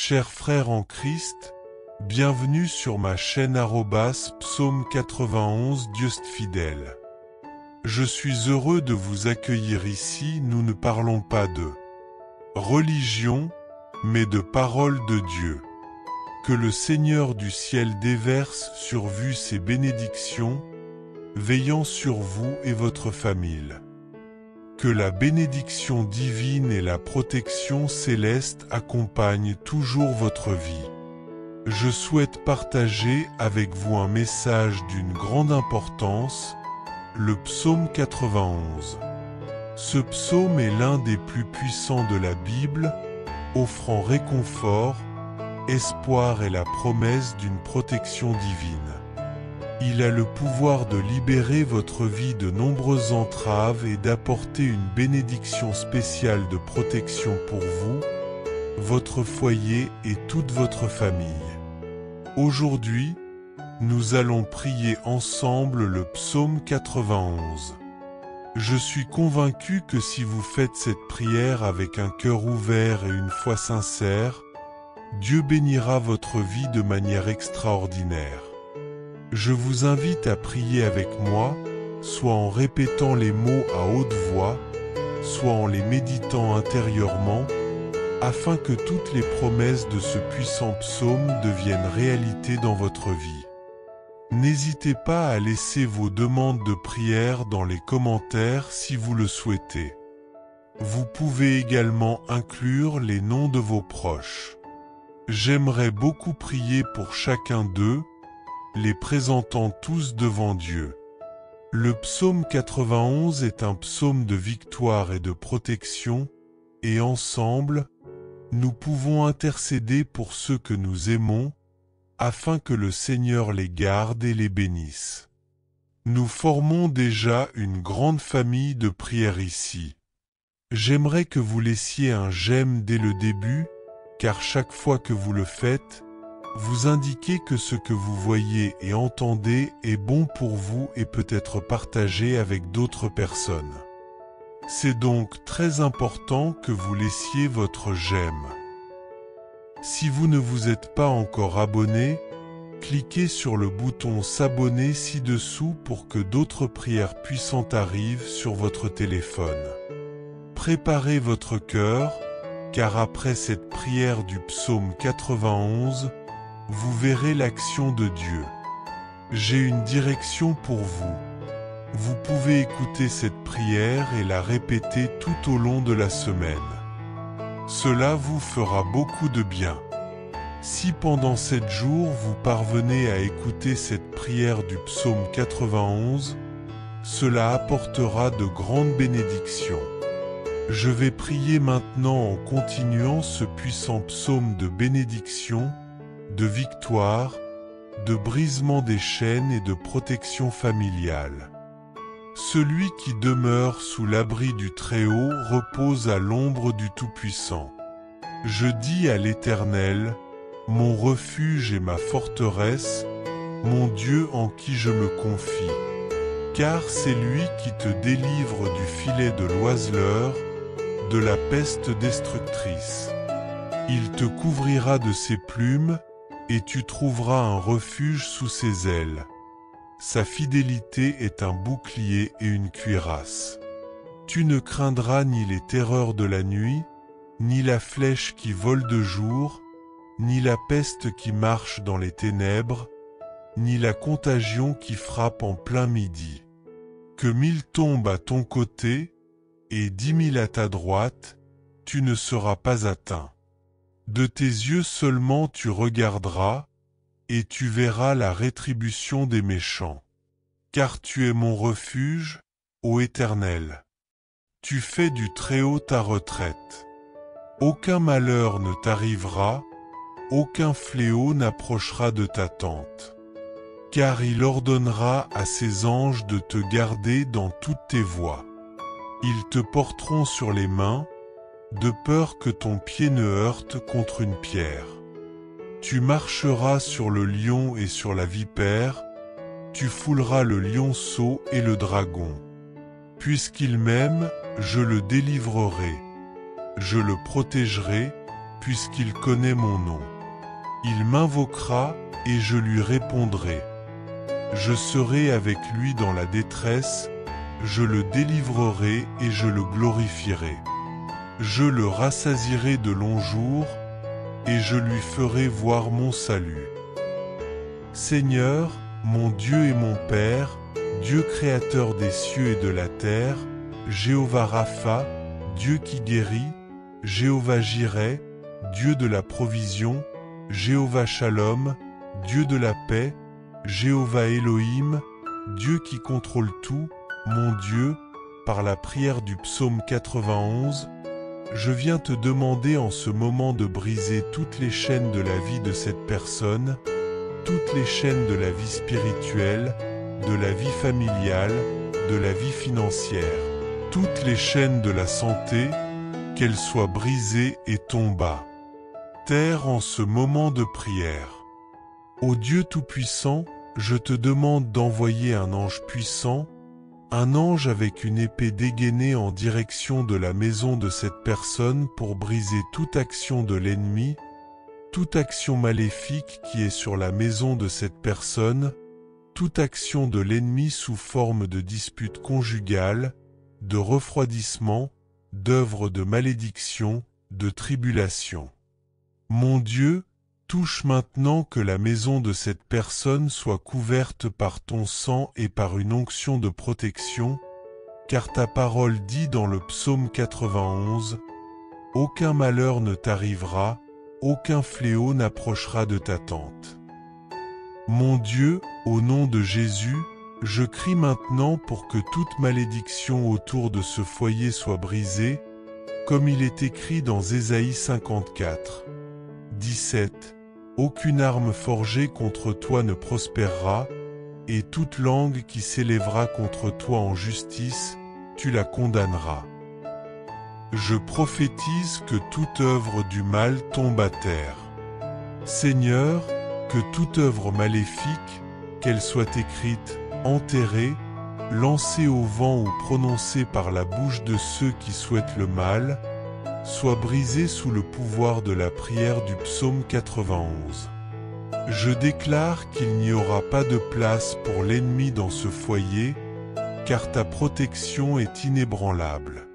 Chers frères en Christ, bienvenue sur ma chaîne Psaume 91 Dieu fidèle. Je suis heureux de vous accueillir ici. Nous ne parlons pas de religion, mais de parole de Dieu. Que le Seigneur du ciel déverse sur vous ses bénédictions, veillant sur vous et votre famille. Que la bénédiction divine et la protection céleste accompagnent toujours votre vie. Je souhaite partager avec vous un message d'une grande importance, le psaume 91. Ce psaume est l'un des plus puissants de la Bible, offrant réconfort, espoir et la promesse d'une protection divine. Il a le pouvoir de libérer votre vie de nombreuses entraves et d'apporter une bénédiction spéciale de protection pour vous, votre foyer et toute votre famille. Aujourd'hui, nous allons prier ensemble le psaume 91. Je suis convaincu que si vous faites cette prière avec un cœur ouvert et une foi sincère, Dieu bénira votre vie de manière extraordinaire. Je vous invite à prier avec moi, soit en répétant les mots à haute voix, soit en les méditant intérieurement, afin que toutes les promesses de ce puissant psaume deviennent réalité dans votre vie. N'hésitez pas à laisser vos demandes de prière dans les commentaires si vous le souhaitez. Vous pouvez également inclure les noms de vos proches. J'aimerais beaucoup prier pour chacun d'eux, les présentant tous devant Dieu. Le psaume 91 est un psaume de victoire et de protection, et ensemble, nous pouvons intercéder pour ceux que nous aimons, afin que le Seigneur les garde et les bénisse. Nous formons déjà une grande famille de prières ici. J'aimerais que vous laissiez un j'aime dès le début, car chaque fois que vous le faites, vous indiquez que ce que vous voyez et entendez est bon pour vous et peut être partagé avec d'autres personnes. C'est donc très important que vous laissiez votre j'aime. Si vous ne vous êtes pas encore abonné, cliquez sur le bouton s'abonner ci-dessous pour que d'autres prières puissantes arrivent sur votre téléphone. Préparez votre cœur, car après cette prière du psaume 91, vous verrez l'action de Dieu. J'ai une direction pour vous. Vous pouvez écouter cette prière et la répéter tout au long de la semaine. Cela vous fera beaucoup de bien. Si pendant 7 jours vous parvenez à écouter cette prière du psaume 91, cela apportera de grandes bénédictions. Je vais prier maintenant en continuant ce puissant psaume de bénédiction, de victoire, de brisement des chaînes et de protection familiale. Celui qui demeure sous l'abri du Très-Haut repose à l'ombre du Tout-Puissant. Je dis à l'Éternel, mon refuge et ma forteresse, mon Dieu en qui je me confie. Car c'est lui qui te délivre du filet de l'oiseleur, de la peste destructrice. Il te couvrira de ses plumes, et tu trouveras un refuge sous ses ailes. Sa fidélité est un bouclier et une cuirasse. Tu ne craindras ni les terreurs de la nuit, ni la flèche qui vole de jour, ni la peste qui marche dans les ténèbres, ni la contagion qui frappe en plein midi. Que 1000 tombent à ton côté, et 10 000 à ta droite, tu ne seras pas atteint. De tes yeux seulement tu regarderas, et tu verras la rétribution des méchants. Car tu es mon refuge, ô Éternel. Tu fais du Très-Haut ta retraite. Aucun malheur ne t'arrivera, aucun fléau n'approchera de ta tente. Car il ordonnera à ses anges de te garder dans toutes tes voies. Ils te porteront sur les mains, de peur que ton pied ne heurte contre une pierre. Tu marcheras sur le lion et sur la vipère, tu fouleras le lionceau et le dragon. Puisqu'il m'aime, je le délivrerai. Je le protégerai, puisqu'il connaît mon nom. Il m'invoquera, et je lui répondrai. Je serai avec lui dans la détresse, je le délivrerai et je le glorifierai. Je le rassasierai de longs jours, et je lui ferai voir mon salut. Seigneur, mon Dieu et mon Père, Dieu créateur des cieux et de la terre, Jéhovah Rapha, Dieu qui guérit, Jéhovah Jireh, Dieu de la provision, Jéhovah Shalom, Dieu de la paix, Jéhovah Elohim, Dieu qui contrôle tout, mon Dieu, par la prière du psaume 91, je viens te demander en ce moment de briser toutes les chaînes de la vie de cette personne, toutes les chaînes de la vie spirituelle, de la vie familiale, de la vie financière, toutes les chaînes de la santé, qu'elles soient brisées et tombent bas. Terre en ce moment de prière. Ô Dieu Tout-Puissant, je te demande d'envoyer un ange puissant, un ange avec une épée dégainée en direction de la maison de cette personne pour briser toute action de l'ennemi, toute action maléfique qui est sur la maison de cette personne, toute action de l'ennemi sous forme de dispute conjugale, de refroidissement, d'œuvre de malédiction, de tribulation. Mon Dieu, touche maintenant que la maison de cette personne soit couverte par ton sang et par une onction de protection, car ta parole dit dans le psaume 91, « Aucun malheur ne t'arrivera, aucun fléau n'approchera de ta tente. » Mon Dieu, au nom de Jésus, je crie maintenant pour que toute malédiction autour de ce foyer soit brisée, comme il est écrit dans Ésaïe 54, 17. Aucune arme forgée contre toi ne prospérera, et toute langue qui s'élèvera contre toi en justice, tu la condamneras. Je prophétise que toute œuvre du mal tombe à terre. Seigneur, que toute œuvre maléfique, qu'elle soit écrite, enterrée, lancée au vent ou prononcée par la bouche de ceux qui souhaitent le mal, soit brisée sous le pouvoir de la prière du psaume 91. Je déclare qu'il n'y aura pas de place pour l'ennemi dans ce foyer, car ta protection est inébranlable.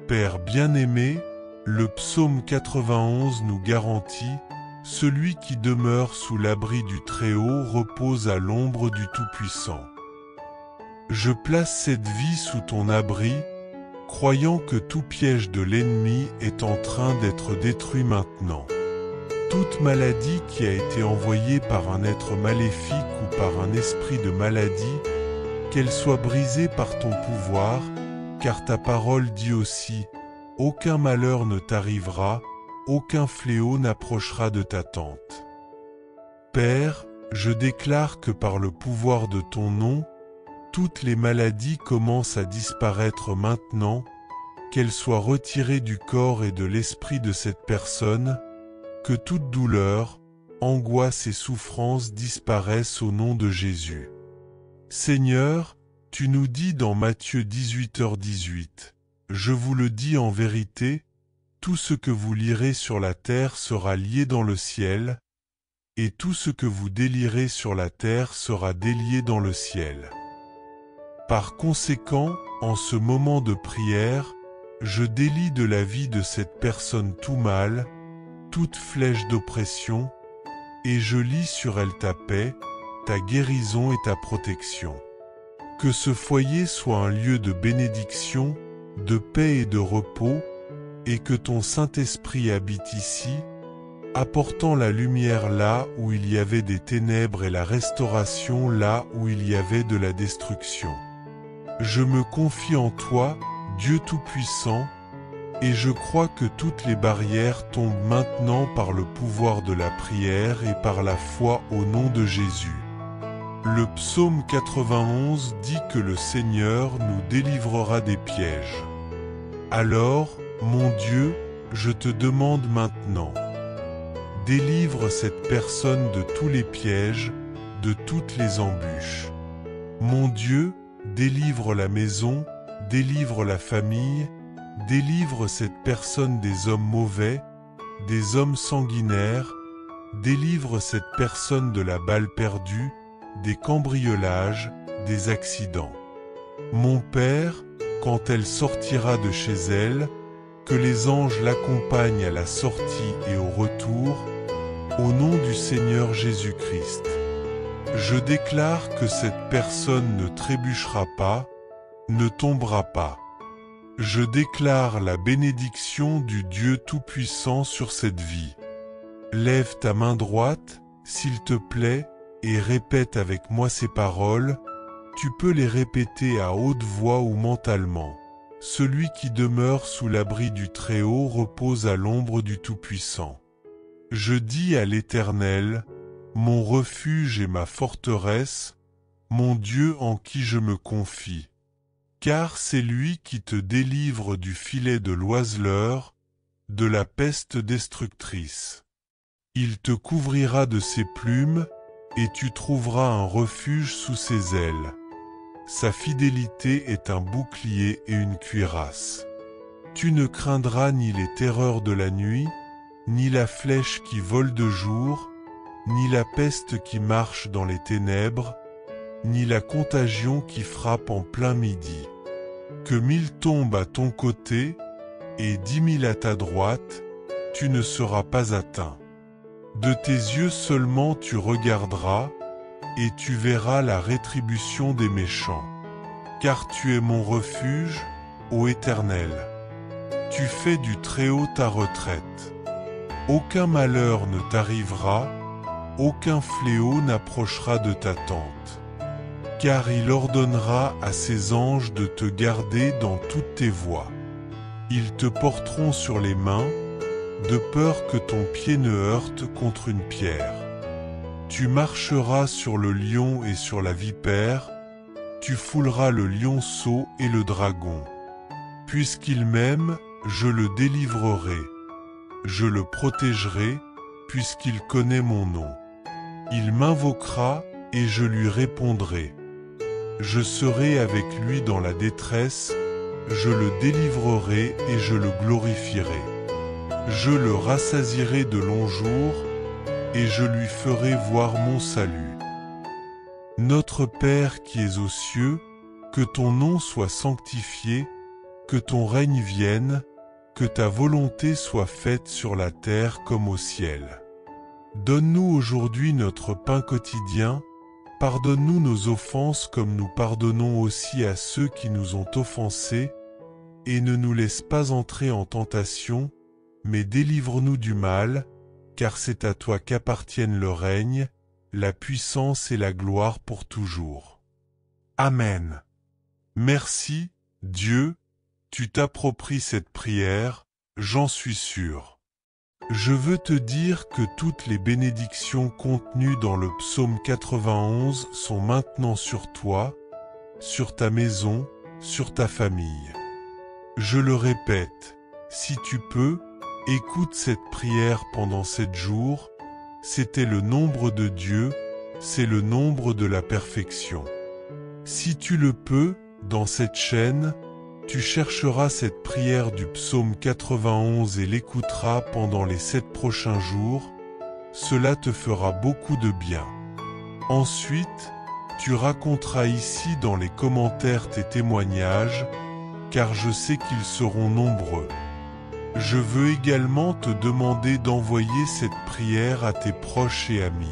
Père bien-aimé, le psaume 91 nous garantit « Celui qui demeure sous l'abri du Très-Haut repose à l'ombre du Tout-Puissant ». Je place cette vie sous ton abri, croyant que tout piège de l'ennemi est en train d'être détruit maintenant. Toute maladie qui a été envoyée par un être maléfique ou par un esprit de maladie, qu'elle soit brisée par ton pouvoir, car ta parole dit aussi « Aucun malheur ne t'arrivera, aucun fléau n'approchera de ta tente. » Père, je déclare que par le pouvoir de ton nom, toutes les maladies commencent à disparaître maintenant, qu'elles soient retirées du corps et de l'esprit de cette personne, que toute douleur, angoisse et souffrance disparaissent au nom de Jésus. Seigneur, tu nous dis dans Matthieu 18h18, « Je vous le dis en vérité, tout ce que vous lirez sur la terre sera lié dans le ciel, et tout ce que vous délierez sur la terre sera délié dans le ciel. » Par conséquent, en ce moment de prière, je délie de la vie de cette personne tout mal, toute flèche d'oppression, et je lis sur elle ta paix, ta guérison et ta protection. Que ce foyer soit un lieu de bénédiction, de paix et de repos, et que ton Saint-Esprit habite ici, apportant la lumière là où il y avait des ténèbres et la restauration là où il y avait de la destruction. Je me confie en toi, Dieu Tout-Puissant, et je crois que toutes les barrières tombent maintenant par le pouvoir de la prière et par la foi au nom de Jésus. Le psaume 91 dit que le Seigneur nous délivrera des pièges. Alors, mon Dieu, je te demande maintenant, délivre cette personne de tous les pièges, de toutes les embûches. Mon Dieu, délivre la maison, délivre la famille, délivre cette personne des hommes mauvais, des hommes sanguinaires, délivre cette personne de la balle perdue, des cambriolages, des accidents. Mon Père, quand elle sortira de chez elle, que les anges l'accompagnent à la sortie et au retour, au nom du Seigneur Jésus-Christ. Je déclare que cette personne ne trébuchera pas, ne tombera pas. Je déclare la bénédiction du Dieu Tout-Puissant sur cette vie. Lève ta main droite, s'il te plaît, et répète avec moi ces paroles. Tu peux les répéter à haute voix ou mentalement. Celui qui demeure sous l'abri du Très-Haut repose à l'ombre du Tout-Puissant. Je dis à l'Éternel, mon refuge et ma forteresse, mon Dieu en qui je me confie. Car c'est lui qui te délivre du filet de l'oiseleur, de la peste destructrice. Il te couvrira de ses plumes, et tu trouveras un refuge sous ses ailes. Sa fidélité est un bouclier et une cuirasse. Tu ne craindras ni les terreurs de la nuit, ni la flèche qui vole de jour, ni la peste qui marche dans les ténèbres, ni la contagion qui frappe en plein midi. Que 1000 tombent à ton côté, et 10 000 à ta droite, tu ne seras pas atteint. De tes yeux seulement tu regarderas, et tu verras la rétribution des méchants. Car tu es mon refuge, ô Éternel. Tu fais du Très-Haut ta retraite. Aucun malheur ne t'arrivera, aucun fléau n'approchera de ta tente. Car il ordonnera à ses anges de te garder dans toutes tes voies. Ils te porteront sur les mains, de peur que ton pied ne heurte contre une pierre. Tu marcheras sur le lion et sur la vipère, tu fouleras le lionceau et le dragon. Puisqu'il m'aime, je le délivrerai. Je le protégerai, puisqu'il connaît mon nom. Il m'invoquera, et je lui répondrai. Je serai avec lui dans la détresse, je le délivrerai et je le glorifierai. Je le rassasierai de longs jours, et je lui ferai voir mon salut. Notre Père qui es aux cieux, que ton nom soit sanctifié, que ton règne vienne, que ta volonté soit faite sur la terre comme au ciel. Donne-nous aujourd'hui notre pain quotidien, pardonne-nous nos offenses comme nous pardonnons aussi à ceux qui nous ont offensés, et ne nous laisse pas entrer en tentation, mais délivre-nous du mal, car c'est à toi qu'appartiennent le règne, la puissance et la gloire pour toujours. Amen. Merci, Dieu, tu t'appropries cette prière, j'en suis sûr. Je veux te dire que toutes les bénédictions contenues dans le psaume 91 sont maintenant sur toi, sur ta maison, sur ta famille. Je le répète, si tu peux, écoute cette prière pendant 7 jours, c'était le nombre de Dieu, c'est le nombre de la perfection. Si tu le peux, dans cette chaîne, tu chercheras cette prière du psaume 91 et l'écouteras pendant les 7 prochains jours, cela te fera beaucoup de bien. Ensuite, tu raconteras ici dans les commentaires tes témoignages, car je sais qu'ils seront nombreux. Je veux également te demander d'envoyer cette prière à tes proches et amis.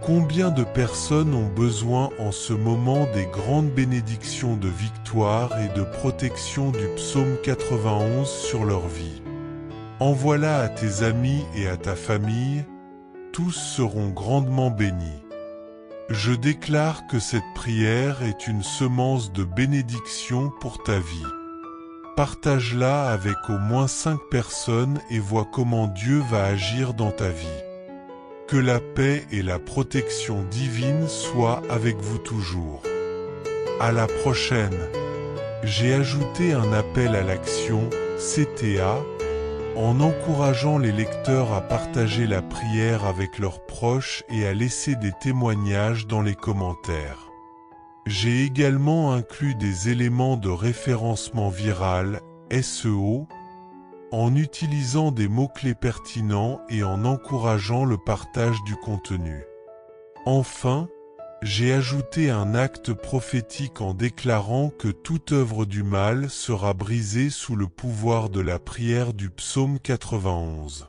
Combien de personnes ont besoin en ce moment des grandes bénédictions de victoire et de protection du psaume 91 sur leur vie? Envoie-la à tes amis et à ta famille, tous seront grandement bénis. Je déclare que cette prière est une semence de bénédiction pour ta vie. Partage-la avec au moins 5 personnes et vois comment Dieu va agir dans ta vie. Que la paix et la protection divine soient avec vous toujours. À la prochaine. J'ai ajouté un appel à l'action, CTA, en encourageant les lecteurs à partager la prière avec leurs proches et à laisser des témoignages dans les commentaires. J'ai également inclus des éléments de référencement viral, SEO, en utilisant des mots-clés pertinents et en encourageant le partage du contenu. Enfin, j'ai ajouté un acte prophétique en déclarant que toute œuvre du mal sera brisée sous le pouvoir de la prière du psaume 91.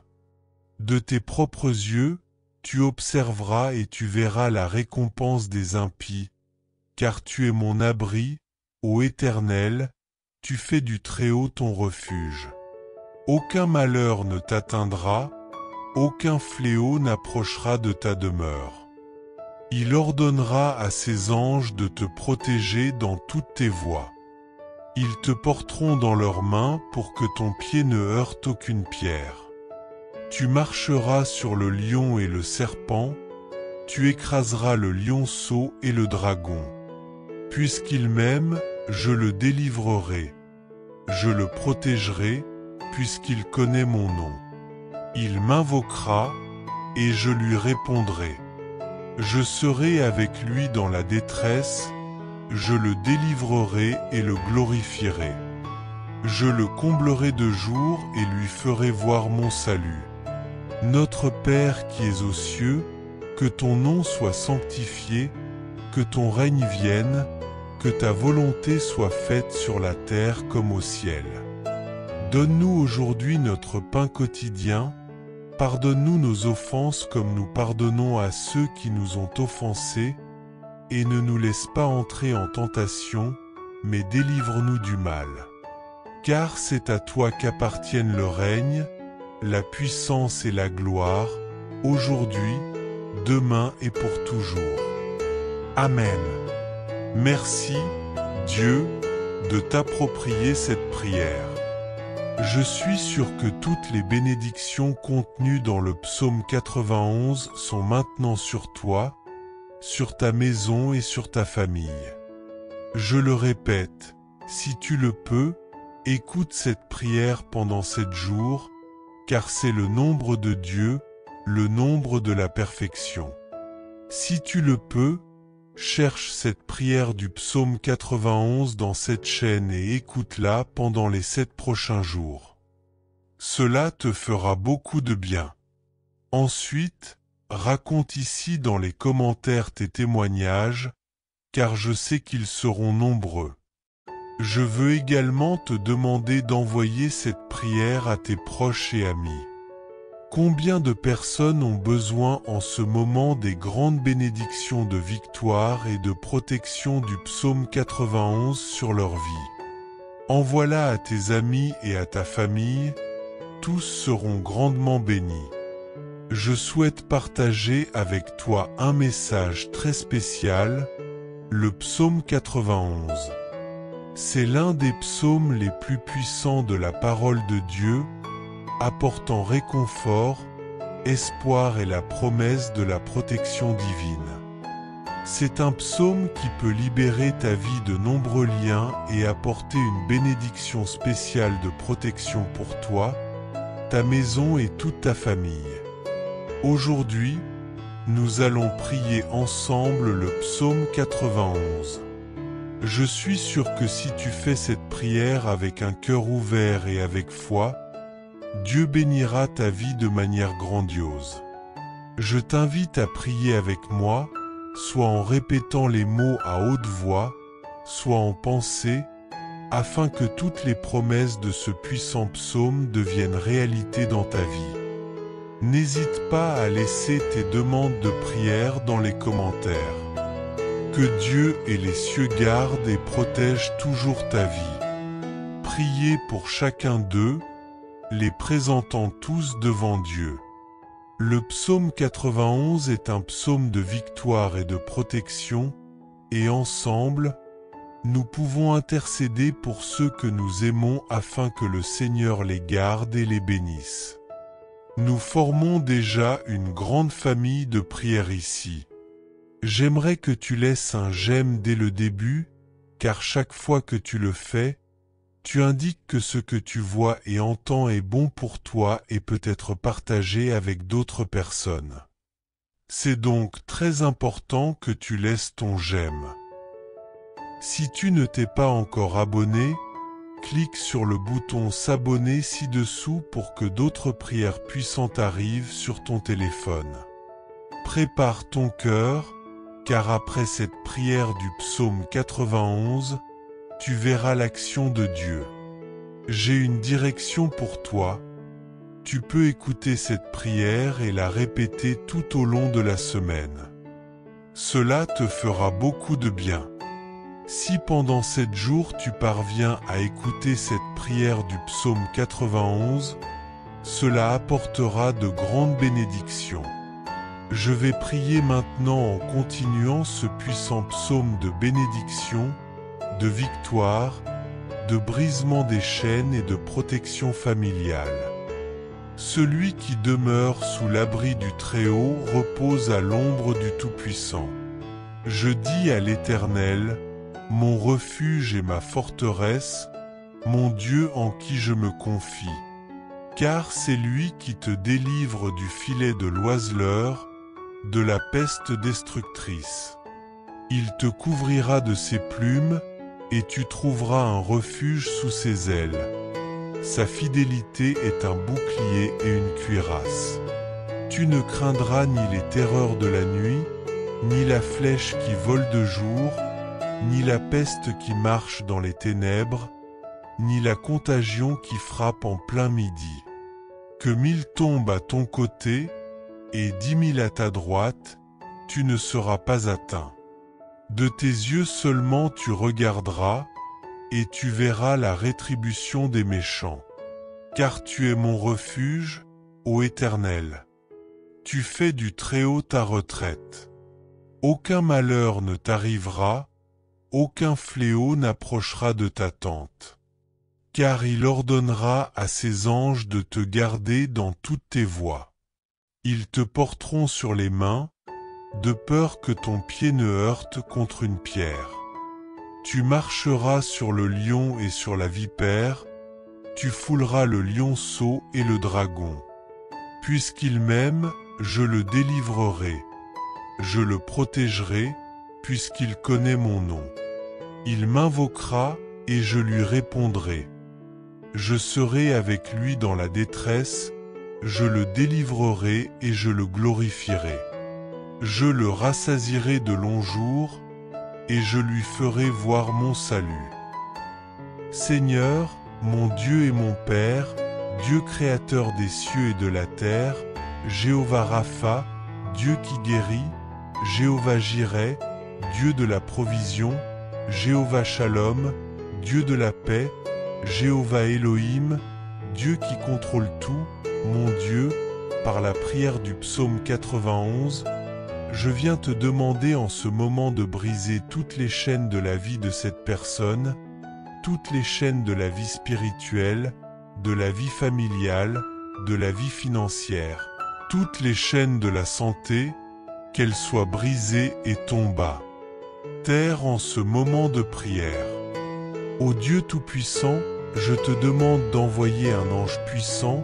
De tes propres yeux, tu observeras et tu verras la récompense des impies, car tu es mon abri, ô Éternel, tu fais du Très-Haut ton refuge. Aucun malheur ne t'atteindra, aucun fléau n'approchera de ta demeure. Il ordonnera à ses anges de te protéger dans toutes tes voies. Ils te porteront dans leurs mains pour que ton pied ne heurte aucune pierre. Tu marcheras sur le lion et le serpent, tu écraseras le lionceau et le dragon. Puisqu'il m'aime, je le délivrerai. Je le protégerai, puisqu'il connaît mon nom. Il m'invoquera, et je lui répondrai. Je serai avec lui dans la détresse, je le délivrerai et le glorifierai. Je le comblerai de jour et lui ferai voir mon salut. Notre Père qui es aux cieux, que ton nom soit sanctifié, que ton règne vienne, que ta volonté soit faite sur la terre comme au ciel. Donne-nous aujourd'hui notre pain quotidien, pardonne-nous nos offenses comme nous pardonnons à ceux qui nous ont offensés, et ne nous laisse pas entrer en tentation, mais délivre-nous du mal. Car c'est à toi qu'appartiennent le règne, la puissance et la gloire, aujourd'hui, demain et pour toujours. Amen. Merci, Dieu, de t'approprier cette prière. Je suis sûr que toutes les bénédictions contenues dans le psaume 91 sont maintenant sur toi, sur ta maison et sur ta famille. Je le répète, si tu le peux, écoute cette prière pendant 7 jours, car c'est le nombre de Dieu, le nombre de la perfection. Si tu le peux, cherche cette prière du psaume 91 dans cette chaîne et écoute-la pendant les 7 prochains jours. Cela te fera beaucoup de bien. Ensuite, raconte ici dans les commentaires tes témoignages, car je sais qu'ils seront nombreux. Je veux également te demander d'envoyer cette prière à tes proches et amis. Combien de personnes ont besoin en ce moment des grandes bénédictions de victoire et de protection du psaume 91 sur leur vie? Envoie-la à tes amis et à ta famille, tous seront grandement bénis. Je souhaite partager avec toi un message très spécial, le psaume 91. C'est l'un des psaumes les plus puissants de la parole de Dieu, apportant réconfort, espoir et la promesse de la protection divine. C'est un psaume qui peut libérer ta vie de nombreux liens et apporter une bénédiction spéciale de protection pour toi, ta maison et toute ta famille. Aujourd'hui, nous allons prier ensemble le psaume 91. Je suis sûr que si tu fais cette prière avec un cœur ouvert et avec foi, Dieu bénira ta vie de manière grandiose. Je t'invite à prier avec moi, soit en répétant les mots à haute voix, soit en pensée, afin que toutes les promesses de ce puissant psaume deviennent réalité dans ta vie. N'hésite pas à laisser tes demandes de prière dans les commentaires. Que Dieu et les cieux gardent et protègent toujours ta vie. Priez pour chacun d'eux, les présentant tous devant Dieu. Le psaume 91 est un psaume de victoire et de protection, et ensemble, nous pouvons intercéder pour ceux que nous aimons afin que le Seigneur les garde et les bénisse. Nous formons déjà une grande famille de prières ici. J'aimerais que tu laisses un j'aime dès le début, car chaque fois que tu le fais, tu indiques que ce que tu vois et entends est bon pour toi et peut être partagé avec d'autres personnes. C'est donc très important que tu laisses ton j'aime. Si tu ne t'es pas encore abonné, clique sur le bouton s'abonner ci-dessous pour que d'autres prières puissantes arrivent sur ton téléphone. Prépare ton cœur, car après cette prière du psaume 91, tu verras l'action de Dieu. J'ai une direction pour toi. Tu peux écouter cette prière et la répéter tout au long de la semaine. Cela te fera beaucoup de bien. Si pendant 7 jours tu parviens à écouter cette prière du psaume 91, cela apportera de grandes bénédictions. Je vais prier maintenant en continuant ce puissant psaume de bénédiction, de victoire, de brisement des chaînes et de protection familiale. Celui qui demeure sous l'abri du Très-Haut repose à l'ombre du Tout-Puissant. Je dis à l'Éternel, mon refuge et ma forteresse, mon Dieu en qui je me confie. Car c'est lui qui te délivre du filet de l'oiseleur, de la peste destructrice. Il te couvrira de ses plumes, et tu trouveras un refuge sous ses ailes. Sa fidélité est un bouclier et une cuirasse. Tu ne craindras ni les terreurs de la nuit, ni la flèche qui vole de jour, ni la peste qui marche dans les ténèbres, ni la contagion qui frappe en plein midi. Que 1000 tombent à ton côté, et 10 000 à ta droite, tu ne seras pas atteint. De tes yeux seulement tu regarderas, et tu verras la rétribution des méchants. Car tu es mon refuge, ô Éternel. Tu fais du Très-Haut ta retraite. Aucun malheur ne t'arrivera, aucun fléau n'approchera de ta tente. Car il ordonnera à ses anges de te garder dans toutes tes voies. Ils te porteront sur les mains, de peur que ton pied ne heurte contre une pierre. Tu marcheras sur le lion et sur la vipère, tu fouleras le lionceau et le dragon. Puisqu'il m'aime, je le délivrerai. Je le protégerai, puisqu'il connaît mon nom. Il m'invoquera, et je lui répondrai. Je serai avec lui dans la détresse, je le délivrerai et je le glorifierai. Je le rassasierai de longs jours, et je lui ferai voir mon salut. Seigneur, mon Dieu et mon Père, Dieu créateur des cieux et de la terre, Jéhovah Rapha, Dieu qui guérit, Jéhovah Jireh, Dieu de la provision, Jéhovah Shalom, Dieu de la paix, Jéhovah Elohim, Dieu qui contrôle tout, mon Dieu, par la prière du psaume 91, je viens te demander en ce moment de briser toutes les chaînes de la vie de cette personne, toutes les chaînes de la vie spirituelle, de la vie familiale, de la vie financière, toutes les chaînes de la santé, qu'elles soient brisées et tombent. Terre en ce moment de prière. Ô Dieu Tout-Puissant, je te demande d'envoyer un ange puissant,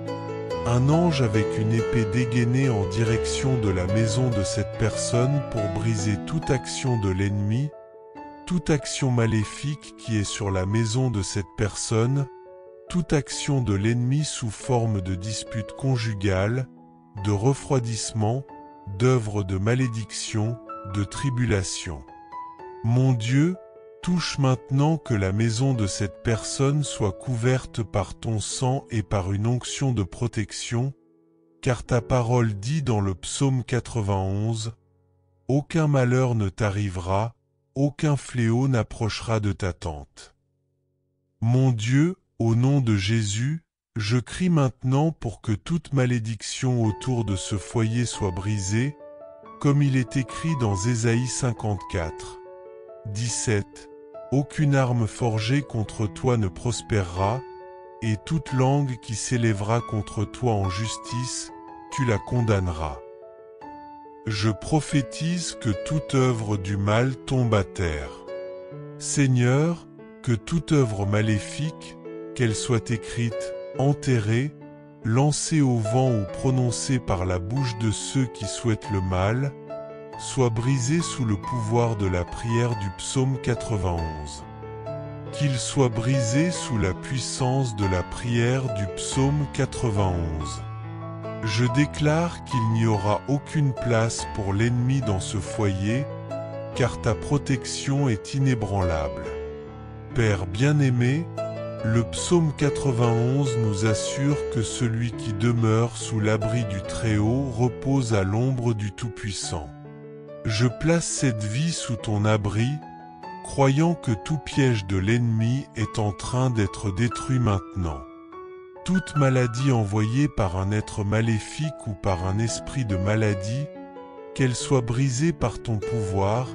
un ange avec une épée dégainée en direction de la maison de cette personne pour briser toute action de l'ennemi, toute action maléfique qui est sur la maison de cette personne, toute action de l'ennemi sous forme de dispute conjugale, de refroidissement, d'œuvre de malédiction, de tribulation. Mon Dieu, touche maintenant que la maison de cette personne soit couverte par ton sang et par une onction de protection, car ta parole dit dans le psaume 91, « Aucun malheur ne t'arrivera, aucun fléau n'approchera de ta tente. » Mon Dieu, au nom de Jésus, je crie maintenant pour que toute malédiction autour de ce foyer soit brisée, comme il est écrit dans Ésaïe 54, 17. Aucune arme forgée contre toi ne prospérera, et toute langue qui s'élèvera contre toi en justice, tu la condamneras. Je prophétise que toute œuvre du mal tombe à terre. Seigneur, que toute œuvre maléfique, qu'elle soit écrite, enterrée, lancée au vent ou prononcée par la bouche de ceux qui souhaitent le mal, soit brisée sous le pouvoir de la prière du psaume 91. qu'il soit brisé sous la puissance de la prière du psaume 91. Je déclare qu'il n'y aura aucune place pour l'ennemi dans ce foyer, car ta protection est inébranlable. Père bien-aimé, le psaume 91 nous assure que celui qui demeure sous l'abri du Très-Haut repose à l'ombre du Tout-Puissant. Je place cette vie sous ton abri, croyant que tout piège de l'ennemi est en train d'être détruit maintenant. Toute maladie envoyée par un être maléfique ou par un esprit de maladie, qu'elle soit brisée par ton pouvoir,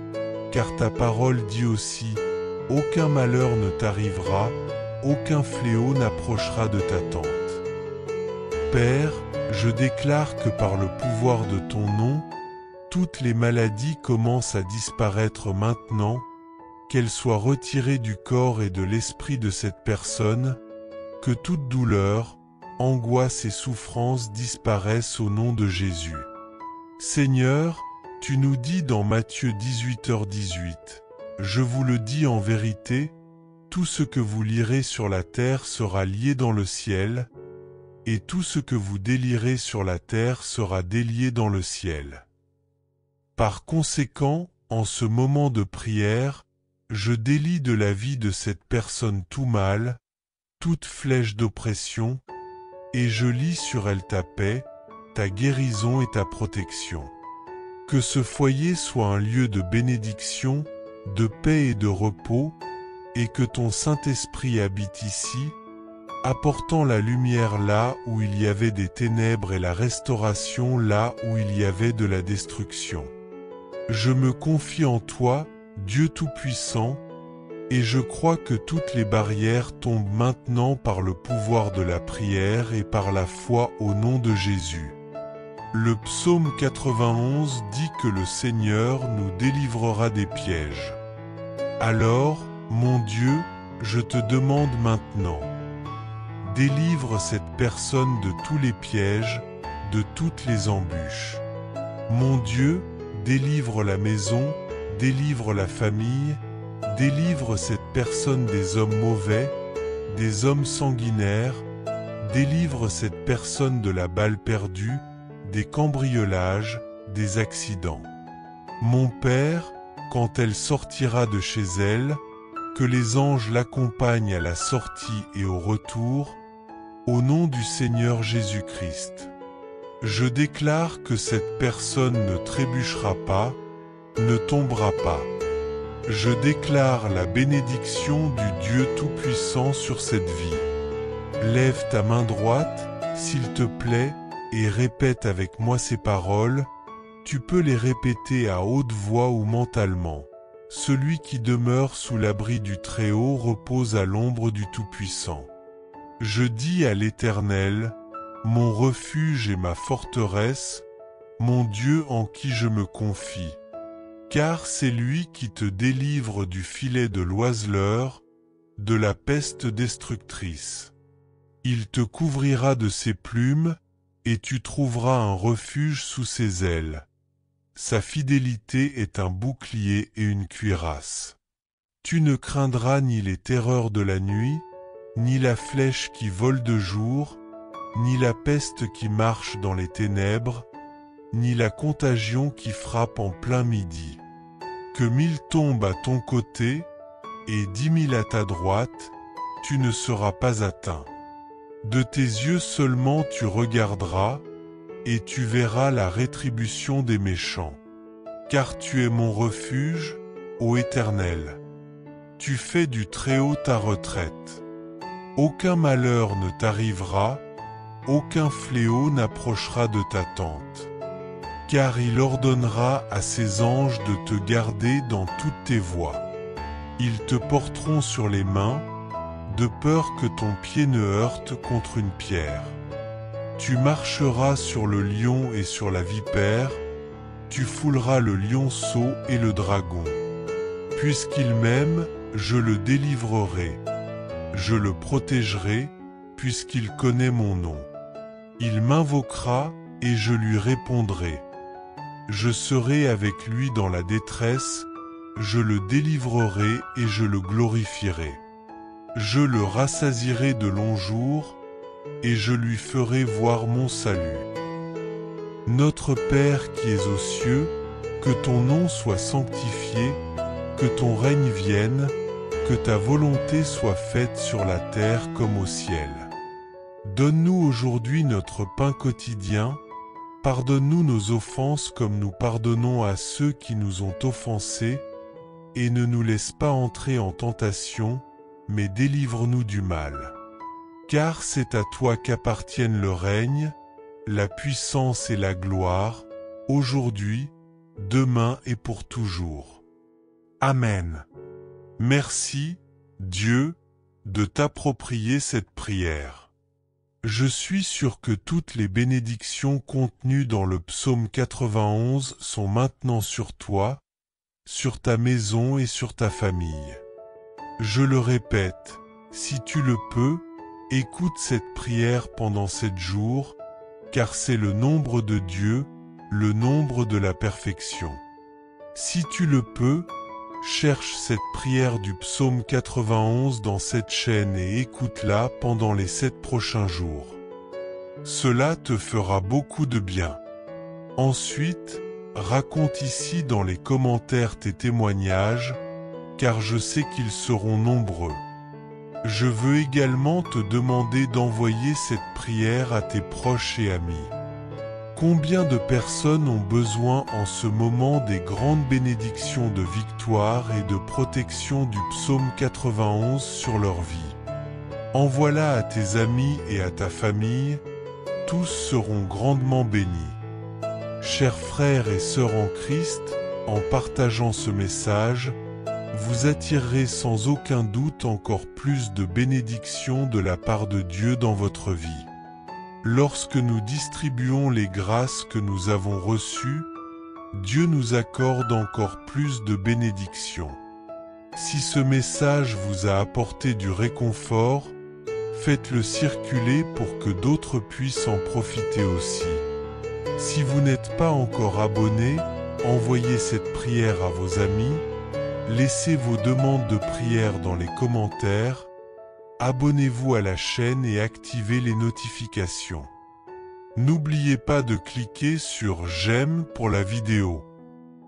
car ta parole dit aussi « Aucun malheur ne t'arrivera, aucun fléau n'approchera de ta tente. » Père, je déclare que par le pouvoir de ton nom, toutes les maladies commencent à disparaître maintenant, qu'elles soient retirées du corps et de l'esprit de cette personne, que toute douleur, angoisse et souffrance disparaissent au nom de Jésus. Seigneur, tu nous dis dans Matthieu 18h18, « Je vous le dis en vérité, tout ce que vous lirez sur la terre sera lié dans le ciel, et tout ce que vous délierez sur la terre sera délié dans le ciel. » Par conséquent, en ce moment de prière, je délie de la vie de cette personne tout mal, toute flèche d'oppression, et je lis sur elle ta paix, ta guérison et ta protection. Que ce foyer soit un lieu de bénédiction, de paix et de repos, et que ton Saint-Esprit habite ici, apportant la lumière là où il y avait des ténèbres et la restauration là où il y avait de la destruction. Je me confie en toi, Dieu Tout-Puissant, et je crois que toutes les barrières tombent maintenant par le pouvoir de la prière et par la foi au nom de Jésus. Le psaume 91 dit que le Seigneur nous délivrera des pièges. Alors, mon Dieu, je te demande maintenant, délivre cette personne de tous les pièges, de toutes les embûches. Mon Dieu, délivre la maison, délivre la famille, délivre cette personne des hommes mauvais, des hommes sanguinaires, délivre cette personne de la balle perdue, des cambriolages, des accidents. Mon Père, quand elle sortira de chez elle, que les anges l'accompagnent à la sortie et au retour, au nom du Seigneur Jésus-Christ. Je déclare que cette personne ne trébuchera pas, ne tombera pas. Je déclare la bénédiction du Dieu Tout-Puissant sur cette vie. Lève ta main droite, s'il te plaît, et répète avec moi ces paroles. Tu peux les répéter à haute voix ou mentalement. Celui qui demeure sous l'abri du Très-Haut repose à l'ombre du Tout-Puissant. Je dis à l'Éternel, mon refuge et ma forteresse, mon Dieu en qui je me confie. Car c'est lui qui te délivre du filet de l'oiseleur, de la peste destructrice. Il te couvrira de ses plumes, et tu trouveras un refuge sous ses ailes. Sa fidélité est un bouclier et une cuirasse. Tu ne craindras ni les terreurs de la nuit, ni la flèche qui vole de jour, ni la peste qui marche dans les ténèbres, ni la contagion qui frappe en plein midi. Que 1000 tombent à ton côté, et 10 000 à ta droite, tu ne seras pas atteint. De tes yeux seulement tu regarderas, et tu verras la rétribution des méchants. Car tu es mon refuge, ô Éternel. Tu fais du Très-Haut ta retraite. Aucun malheur ne t'arrivera, aucun fléau n'approchera de ta tente. Car il ordonnera à ses anges de te garder dans toutes tes voies. Ils te porteront sur les mains, de peur que ton pied ne heurte contre une pierre. Tu marcheras sur le lion et sur la vipère, tu fouleras le lionceau et le dragon. Puisqu'il m'aime, je le délivrerai. Je le protégerai, puisqu'il connaît mon nom. Il m'invoquera, et je lui répondrai. Je serai avec lui dans la détresse, je le délivrerai et je le glorifierai. Je le rassasierai de longs jours, et je lui ferai voir mon salut. Notre Père qui es aux cieux, que ton nom soit sanctifié, que ton règne vienne, que ta volonté soit faite sur la terre comme au ciel. Donne-nous aujourd'hui notre pain quotidien, pardonne-nous nos offenses comme nous pardonnons à ceux qui nous ont offensés, et ne nous laisse pas entrer en tentation, mais délivre-nous du mal. Car c'est à toi qu'appartiennent le règne, la puissance et la gloire, aujourd'hui, demain et pour toujours. Amen. Merci, Dieu, de t'approprier cette prière. Je suis sûr que toutes les bénédictions contenues dans le psaume 91 sont maintenant sur toi, sur ta maison et sur ta famille. Je le répète, si tu le peux, écoute cette prière pendant 7 jours, car c'est le nombre de Dieu, le nombre de la perfection. Si tu le peux, cherche cette prière du psaume 91 dans cette chaîne et écoute-la pendant les 7 prochains jours. Cela te fera beaucoup de bien. Ensuite, raconte ici dans les commentaires tes témoignages, car je sais qu'ils seront nombreux. Je veux également te demander d'envoyer cette prière à tes proches et amis. Combien de personnes ont besoin en ce moment des grandes bénédictions de victoire et de protection du psaume 91 sur leur vie? Envoie-la à tes amis et à ta famille, tous seront grandement bénis. Chers frères et sœurs en Christ, en partageant ce message, vous attirerez sans aucun doute encore plus de bénédictions de la part de Dieu dans votre vie. Lorsque nous distribuons les grâces que nous avons reçues, Dieu nous accorde encore plus de bénédictions. Si ce message vous a apporté du réconfort, faites-le circuler pour que d'autres puissent en profiter aussi. Si vous n'êtes pas encore abonné, envoyez cette prière à vos amis, laissez vos demandes de prière dans les commentaires, abonnez-vous à la chaîne et activez les notifications. N'oubliez pas de cliquer sur « J'aime » pour la vidéo.